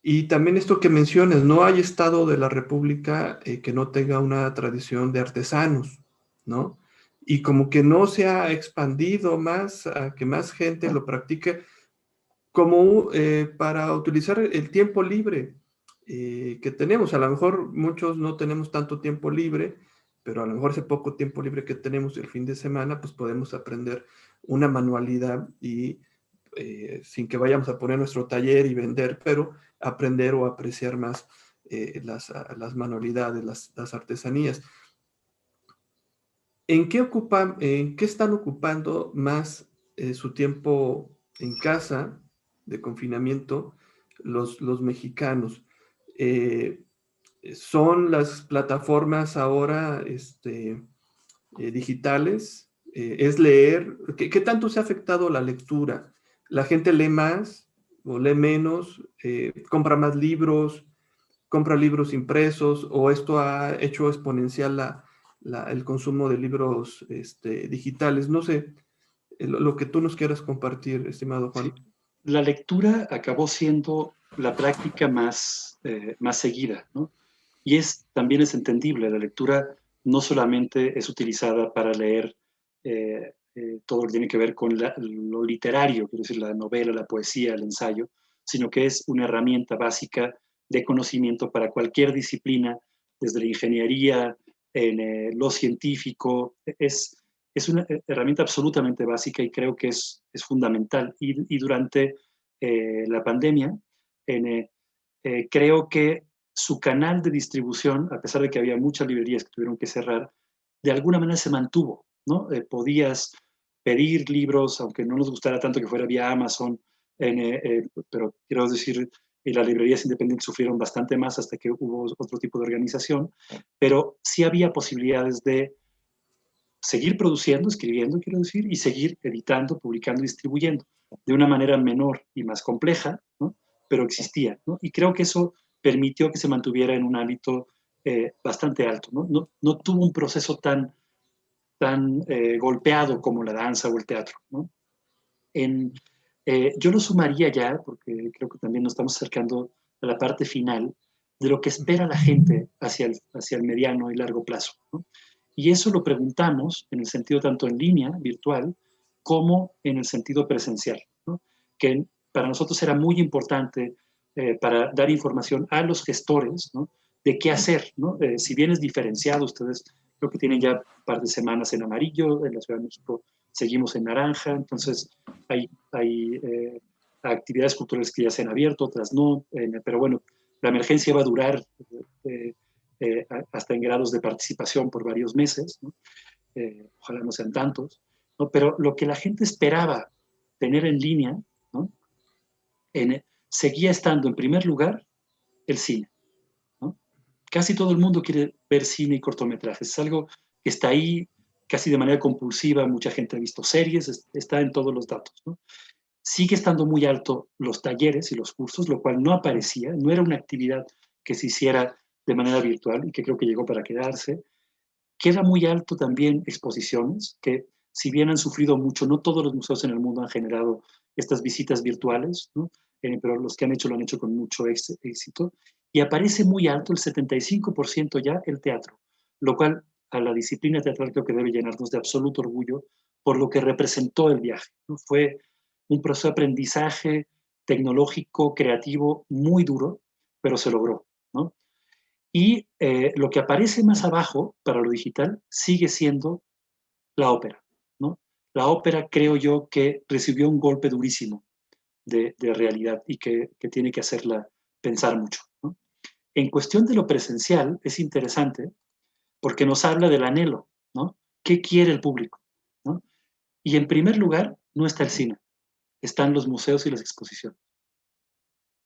Y también esto que mencionas, no hay estado de la República que no tenga una tradición de artesanos, ¿no? Y como que no se ha expandido más a que más gente lo practique como para utilizar el tiempo libre que tenemos. A lo mejor muchos no tenemos tanto tiempo libre, pero a lo mejor ese poco tiempo libre que tenemos el fin de semana, pues podemos aprender una manualidad y sin que vayamos a poner nuestro taller y vender, pero aprender o apreciar más las manualidades, las artesanías. ¿En qué están ocupando más su tiempo en casa de confinamiento los mexicanos? Eh, ¿Son las plataformas ahora digitales? ¿Es leer? ¿Qué tanto se ha afectado la lectura? ¿La gente lee más o lee menos? ¿Compra más libros? ¿Compra libros impresos? ¿O esto ha hecho exponencial el consumo de libros digitales? No sé, lo que tú nos quieras compartir, estimado Sí. Juan. La lectura acabó siendo la práctica más seguida, ¿no? Y también es entendible, la lectura no solamente es utilizada para leer todo lo que tiene que ver con lo literario, quiero decir, la novela, la poesía, el ensayo, sino que es una herramienta básica de conocimiento para cualquier disciplina, desde la ingeniería, en lo científico, es una herramienta absolutamente básica y creo que es fundamental. Y durante la pandemia, creo que su canal de distribución, a pesar de que había muchas librerías que tuvieron que cerrar, de alguna manera se mantuvo, ¿no? Podías pedir libros, aunque no nos gustara tanto que fuera vía Amazon, pero quiero decir, las librerías independientes sufrieron bastante más hasta que hubo otro tipo de organización, pero sí había posibilidades de seguir produciendo, escribiendo, quiero decir, y seguir editando, publicando y distribuyendo de una manera menor y más compleja, ¿no? Pero existía, ¿no? Y creo que eso permitió que se mantuviera en un hábito bastante alto, ¿no? No tuvo un proceso tan golpeado como la danza o el teatro, ¿no? Yo lo sumaría ya, porque creo que también nos estamos acercando a la parte final, de lo que espera la gente hacia el mediano y largo plazo, ¿no? Y eso lo preguntamos en el sentido tanto en línea, virtual, como en el sentido presencial, ¿no? Que para nosotros era muy importante para dar información a los gestores, ¿no? De qué hacer, ¿no? Si bien es diferenciado, ustedes creo que tienen ya un par de semanas en amarillo, en la Ciudad de México seguimos en naranja, entonces hay actividades culturales que ya se han abierto, otras no, pero bueno, la emergencia va a durar hasta en grados de participación por varios meses, ¿no? Ojalá no sean tantos, ¿no? Pero lo que la gente esperaba tener en línea, ¿no? Seguía estando en primer lugar el cine, ¿no? Casi todo el mundo quiere ver cine y cortometrajes, es algo que está ahí casi de manera compulsiva, mucha gente ha visto series, está en todos los datos, ¿no? Sigue estando muy alto los talleres y los cursos, lo cual no aparecía, no era una actividad que se hiciera de manera virtual y que creo que llegó para quedarse. Queda muy alto también exposiciones, que si bien han sufrido mucho, no todos los museos en el mundo han generado estas visitas virtuales, ¿no? Pero los que han hecho lo han hecho con mucho éxito. Y aparece muy alto, el 75% ya, el teatro, lo cual a la disciplina teatral creo que debe llenarnos de absoluto orgullo por lo que representó el viaje, ¿no? Fue un proceso de aprendizaje tecnológico, creativo, muy duro, pero se logró, ¿no? Y lo que aparece más abajo para lo digital sigue siendo la ópera, ¿no? La ópera creo yo que recibió un golpe durísimo de realidad y que tiene que hacerla pensar mucho, ¿no? En cuestión de lo presencial, es interesante porque nos habla del anhelo, ¿no? ¿Qué quiere el público? ¿No? Y en primer lugar, no está el cine, están los museos y las exposiciones,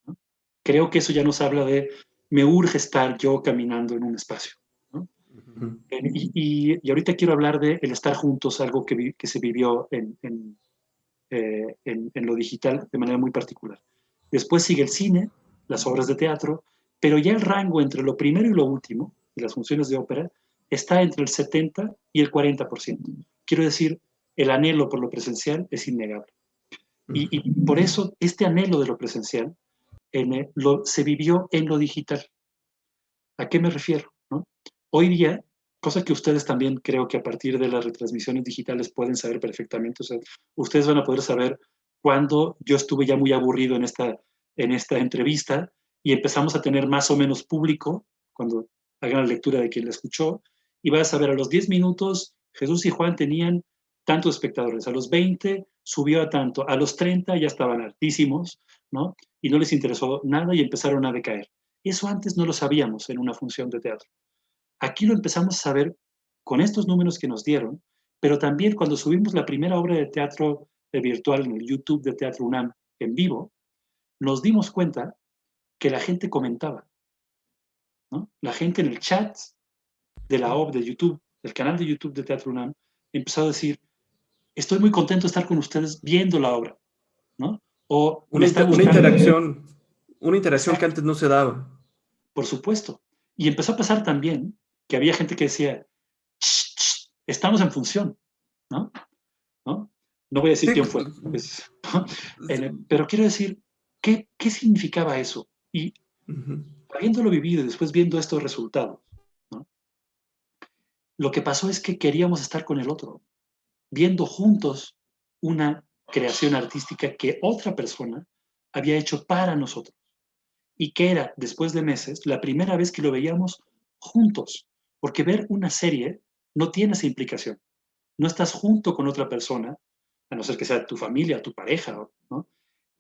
¿no? Creo que eso ya nos habla de, me urge estar yo caminando en un espacio, ¿no? Ujú. Y ahorita quiero hablar de el estar juntos, algo que se vivió en lo digital de manera muy particular. Después sigue el cine, las obras de teatro, pero ya el rango entre lo primero y lo último, y las funciones de ópera, está entre el 70 y el 40%. Quiero decir, el anhelo por lo presencial es innegable. Y por eso este anhelo de lo presencial se vivió en lo digital. ¿A qué me refiero? ¿No? Hoy día, cosa que ustedes también creo que a partir de las retransmisiones digitales pueden saber perfectamente, o sea, ustedes van a poder saber cuándo yo estuve ya muy aburrido en esta entrevista y empezamos a tener más o menos público, cuando hagan la lectura de quien la escuchó, y vas a saber a los 10 minutos, Jesús y Juan tenían tantos espectadores, a los 20 subió a tanto, a los 30 ya estaban altísimos, ¿no? Y no les interesó nada y empezaron a decaer. Eso antes no lo sabíamos en una función de teatro. Aquí lo empezamos a saber con estos números que nos dieron, pero también cuando subimos la primera obra de teatro virtual en el YouTube de Teatro UNAM en vivo, nos dimos cuenta que la gente comentaba, ¿no? La gente en el chat de la obra de YouTube, del canal de YouTube de Teatro UNAM, empezó a decir, estoy muy contento de estar con ustedes viendo la obra, ¿no? O me está Una gustando. interacción que Exacto. antes no se daba. Por supuesto. Y empezó a pasar también que había gente que decía, estamos en función, ¿no? ¿No? No voy a decir Sí, quién fue, pero quiero decir, ¿qué significaba eso? Y habiéndolo vivido y después viendo estos resultados, ¿no? Lo que pasó es que queríamos estar con el otro, viendo juntos una creación artística que otra persona había hecho para nosotros y que era, después de meses, la primera vez que lo veíamos juntos, porque ver una serie no tiene esa implicación. No estás junto con otra persona, a no ser que sea tu familia, tu pareja, ¿no?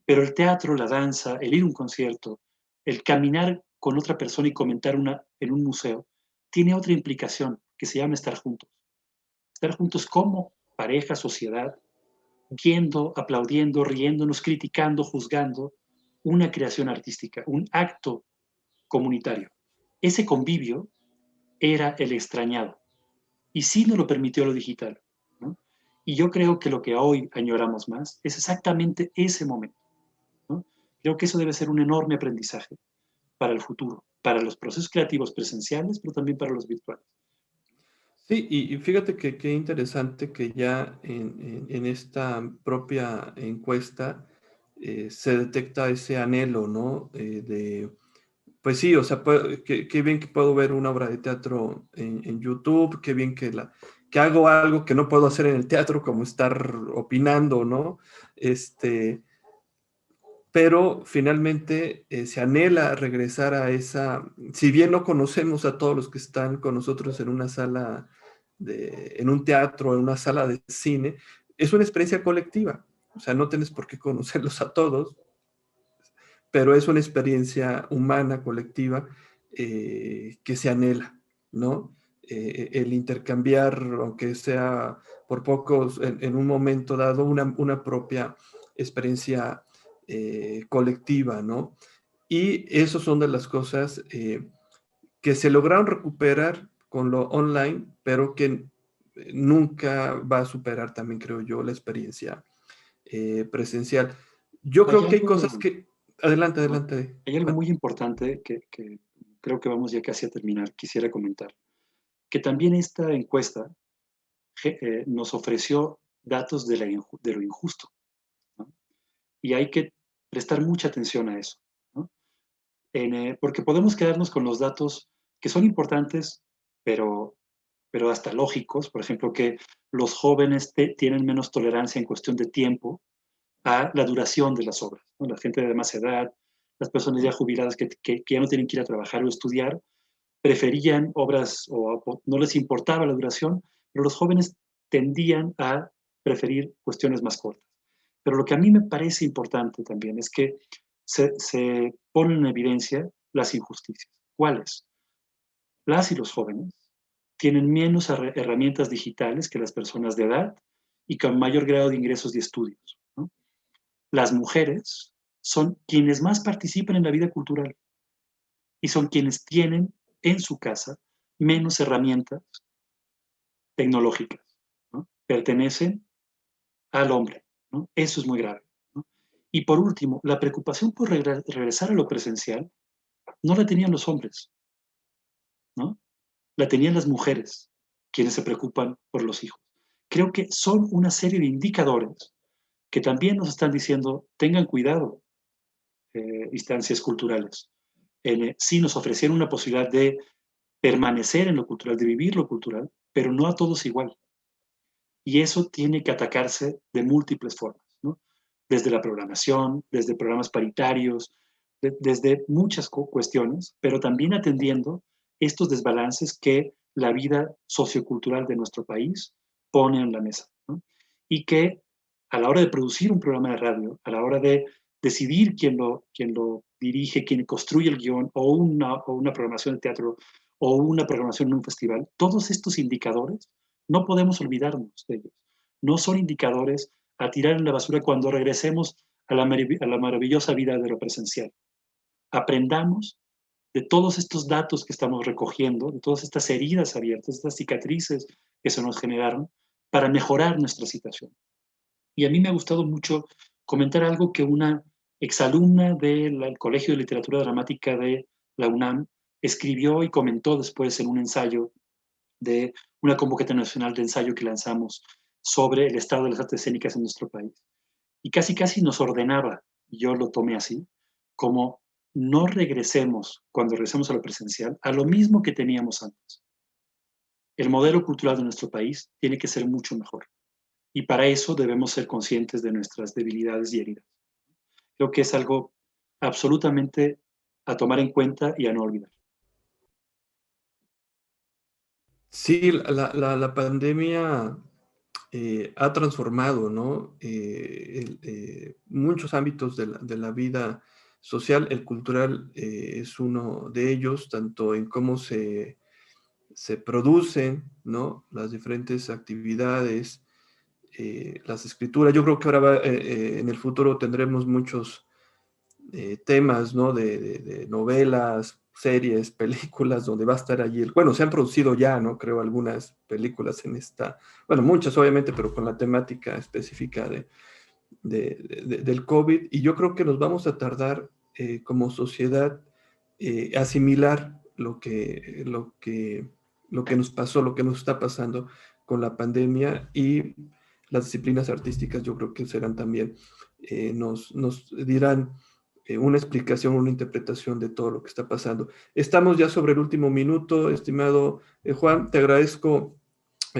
Pero el teatro, la danza, el ir a un concierto, el caminar con otra persona y comentar en un museo, tiene otra implicación que se llama estar juntos. Estar juntos como pareja, sociedad, viendo, aplaudiendo, riéndonos, criticando, juzgando una creación artística, un acto comunitario. Ese convivio era el extrañado y sí nos lo permitió lo digital, ¿no? Y yo creo que lo que hoy añoramos más es exactamente ese momento, ¿no? Creo que eso debe ser un enorme aprendizaje para el futuro, para los procesos creativos presenciales, pero también para los virtuales. Sí, y fíjate que qué interesante que ya en esta propia encuesta se detecta ese anhelo, ¿no? Pues sí, o sea, qué bien que puedo ver una obra de teatro en YouTube, qué bien que hago algo que no puedo hacer en el teatro, como estar opinando, ¿no? Pero finalmente se anhela regresar a esa, si bien no conocemos a todos los que están con nosotros en una sala, en un teatro, en una sala de cine, es una experiencia colectiva, o sea, no tienes por qué conocerlos a todos, pero es una experiencia humana, colectiva, que se anhela, ¿no? El intercambiar, aunque sea por pocos, en un momento dado, una propia experiencia colectiva, ¿no? Y eso son de las cosas que se lograron recuperar con lo online, pero que nunca va a superar también, creo yo, la experiencia presencial. Yo Hay creo que hay algo, cosas que... Adelante, ¿no? adelante, Hay algo Juan. muy importante que creo que vamos ya casi a terminar, quisiera comentar, que también esta encuesta nos ofreció datos de lo injusto, ¿no? Y hay que prestar mucha atención a eso, ¿no? Porque podemos quedarnos con los datos que son importantes, pero, pero hasta lógicos, por ejemplo, que los jóvenes tienen menos tolerancia en cuestión de tiempo a la duración de las obras, ¿no? La gente de más edad, las personas ya jubiladas que ya no tienen que ir a trabajar o estudiar, preferían obras o no les importaba la duración, pero los jóvenes tendían a preferir cuestiones más cortas. Pero lo que a mí me parece importante también es que se ponen en evidencia las injusticias. ¿Cuáles? Las y los jóvenes tienen menos herramientas digitales que las personas de edad y con mayor grado de ingresos y estudios, ¿no? Las mujeres son quienes más participan en la vida cultural y son quienes tienen en su casa menos herramientas tecnológicas, ¿no? Pertenecen al hombre, ¿no? Eso es muy grave, ¿no? Y por último, la preocupación por regresar a lo presencial no la tenían los hombres, ¿no? La tenían las mujeres, quienes se preocupan por los hijos. Creo que son una serie de indicadores que también nos están diciendo, tengan cuidado, instancias culturales. Sí nos ofrecieron una posibilidad de permanecer en lo cultural, de vivir lo cultural, pero no a todos igual. Y eso tiene que atacarse de múltiples formas, ¿no? Desde la programación, desde programas paritarios, desde muchas cuestiones, pero también atendiendo estos desbalances que la vida sociocultural de nuestro país pone en la mesa, ¿no? Y que a la hora de producir un programa de radio, a la hora de decidir quién lo dirige, quién construye el guión, o una programación de teatro, o una programación en un festival, todos estos indicadores no podemos olvidarnos de ellos. No son indicadores a tirar en la basura cuando regresemos a la maravillosa vida de lo presencial. Aprendamos de todos estos datos que estamos recogiendo, de todas estas heridas abiertas, estas cicatrices que se nos generaron, para mejorar nuestra situación. Y a mí me ha gustado mucho comentar algo que una exalumna del Colegio de Literatura Dramática de la UNAM escribió y comentó después en un ensayo de una convocatoria nacional de ensayo que lanzamos sobre el estado de las artes escénicas en nuestro país. Y casi nos ordenaba, y yo lo tomé así, como no regresemos, cuando regresemos a lo presencial, a lo mismo que teníamos antes. El modelo cultural de nuestro país tiene que ser mucho mejor. Y para eso debemos ser conscientes de nuestras debilidades y heridas. Creo que es algo absolutamente a tomar en cuenta y a no olvidar. Sí, la pandemia ha transformado, ¿no? Muchos ámbitos de la vida social. El cultural es uno de ellos, tanto en cómo se producen, ¿no? Las diferentes actividades, las escrituras. Yo creo que ahora en el futuro tendremos muchos temas, ¿no? De novelas, series, películas, donde va a estar allí. Bueno, se han producido ya, ¿no? Creo algunas películas en esta, bueno, muchas obviamente, pero con la temática específica del COVID. Y yo creo que nos vamos a tardar como sociedad asimilar lo que nos pasó, lo que nos está pasando con la pandemia, y las disciplinas artísticas yo creo que serán también, nos dirán una explicación, una interpretación de todo lo que está pasando. Estamos ya sobre el último minuto, estimado Juan, te agradezco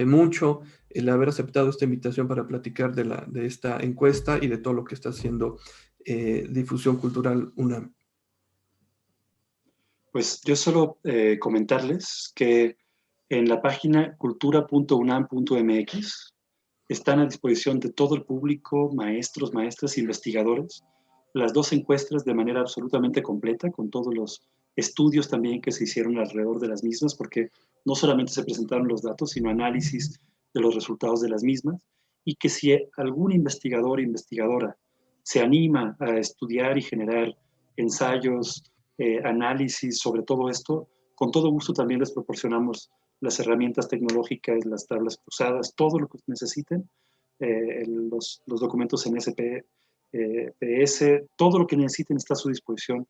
mucho el haber aceptado esta invitación para platicar de esta encuesta y de todo lo que está haciendo Difusión Cultural UNAM. Pues yo solo comentarles que en la página cultura.unam.mx están a disposición de todo el público, maestros, maestras, investigadores, las dos encuestas de manera absolutamente completa, con todos los estudios también que se hicieron alrededor de las mismas, porque no solamente se presentaron los datos, sino análisis de los resultados de las mismas, y que si algún investigador o investigadora se anima a estudiar y generar ensayos, análisis sobre todo esto, con todo gusto también les proporcionamos las herramientas tecnológicas, las tablas cruzadas, todo lo que necesiten, los documentos en SPS, todo lo que necesiten está a su disposición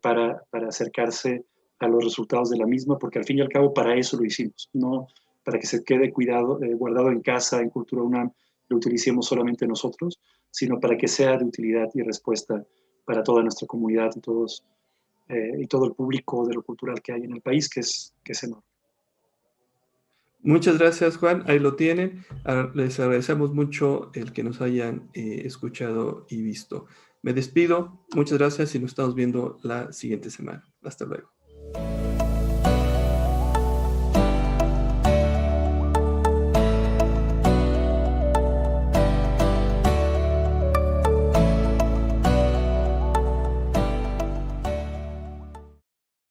para acercarse a los resultados de la misma, porque al fin y al cabo para eso lo hicimos, no para que se quede guardado en casa, en Cultura UNAM, lo utilicemos solamente nosotros, sino para que sea de utilidad y respuesta para toda nuestra comunidad y todo el público de lo cultural que hay en el país, que es enorme. Muchas gracias, Juan. Ahí lo tienen. Les agradecemos mucho el que nos hayan escuchado y visto. Me despido. Muchas gracias y nos estamos viendo la siguiente semana. Hasta luego.